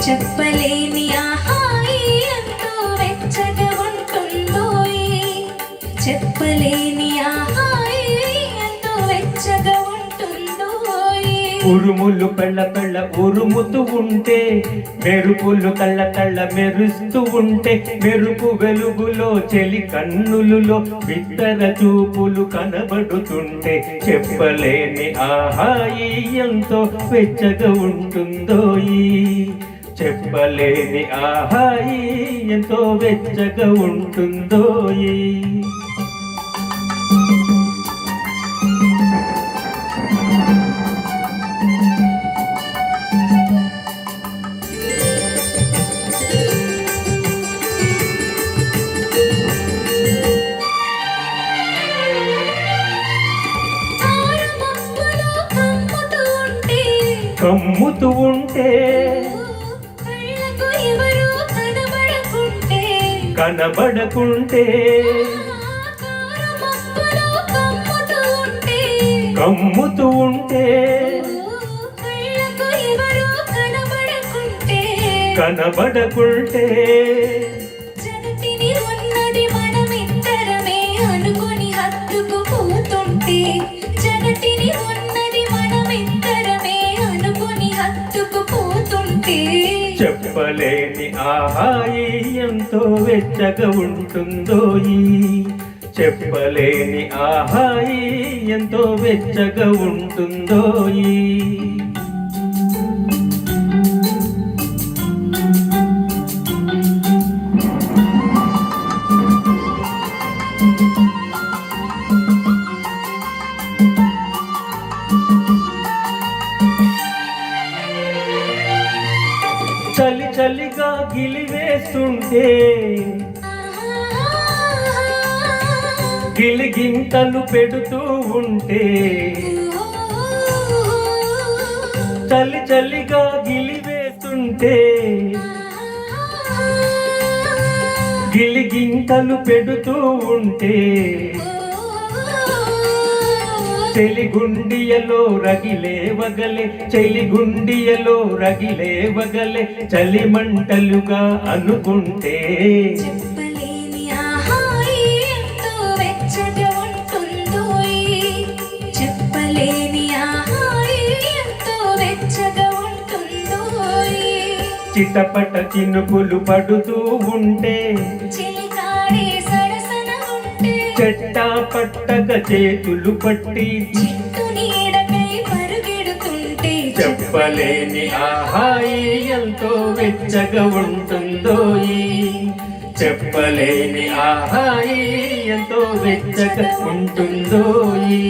చెప్పలేని ఆహాయి ఎంతో వెచ్చగా ఉంటుందోయి. చెప్పలేని ఆహాయి ఎంతో వెచ్చగా ఉంటుందోయి. ఉరుములు పెళ్ళ పెళ్ళ ఉరుముతూ ఉంటే, మెరుపులు కళ్ళ కళ్ళ మెరుస్తూ ఉంటే, మెరుపు వెలుగులో చెలి కన్నులలో బిత్తర చూపులు కనబడుతుంటే, చెప్పలేని ఆహాయి ఎంతో వెచ్చగా ఉంటుందోయి. చెప్పలేని ఆహాయి ఎంతో వెచ్చగా ఉంటుందోయి. కమ్ముతూ ఉంటే కనబడకుంటే, కమ్ముతూ ఉంటే కనబడకుంటే, జగతిని ఉన్నది మనమిద్దరమే అనుకొని హత్తుకుపోతుంటే, జగతిని ఉన్నది మనమిద్దరమే అనుకొని హత్తుకుపోతుంటే, చెప్పలేని ఆహాయి ఎంతో వెచ్చగా ఉంటుందోయి. చెప్పలేని ఆహాయి ఎంతో వెచ్చగా ఉంటుందోయి. చలి చలిగా గిలివేస్తుంటే, గిలిగింతలు పెడుతూ ఉంటే, చలి చలిగా గిలివేస్తుంటే, గిలిగింతలు పెడుతూ ఉంటే, చెలిగుండియలో రగిలే వగలే, చెలిగుండియలో రగిలే వగలే, చలిమంటలుగా అనుకుంటే, చెప్పలేని ఆహాయి ఎంతో వెచ్చగా ఉంటుందోయి. చెప్పలేని ఆహాయి ఎంతో వెచ్చగా ఉంటుందోయి. చిటపట చినుకులు పడుతూ ఉంటే, చిలికాడే సరసన ఉంటే, చెట్టా పట్టక చేతులు పట్టి చిట్టు నీడకై పరుగెడుతుంటే, చెప్పలేని ఆహాయి ఎంతో వెచ్చగా ఉంటుందోయి. చెప్పలేని ఆహాయి ఎంతో వెచ్చగా ఉంటుందోయి.